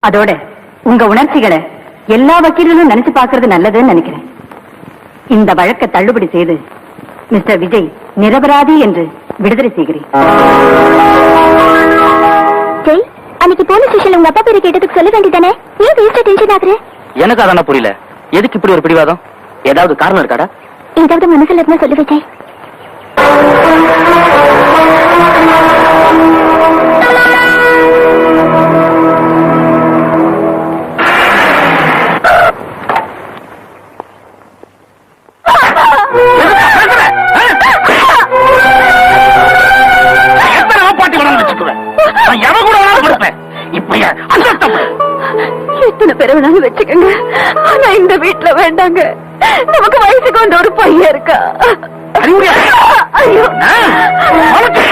அதோட உங்க உணர்ச்சிகளை எல்லா வக்கீல்களும் நினைச்சு பாக்குறது நல்லதுன்னு நினைக்கிறேன். இந்த வழக்கை தள்ளுபடி செய்து மிஸ்டர் விஜய் நிரபராதி என்று விடுதலை செய்கிறேன். ஜெய், அன்னைக்கு போலீஸ் ஸ்டேஷன்ல உங்க அப்பா பேரு கேட்டதுக்கு சொல்ல வேண்டியதானே? ஏன் வேஸ்டா டென்ஷன் ஆகுற? எனக்கு அதான புரியல. எதுக்கு இப்படி ஒரு பிடிவாதம்? ஏதாவது காரணம் இருக்காடா? ஏதாவது மனசுல இருந்தா சொல்லு விஜய். எத்தனை பேரை வேணாலும் வச்சுக்கோங்க, ஆனா இந்த வீட்டுல வேண்டாங்க. நமக்கு வயசுக்கு வந்த ஒரு பையன் இருக்கா. ஐயோ, எனக்கு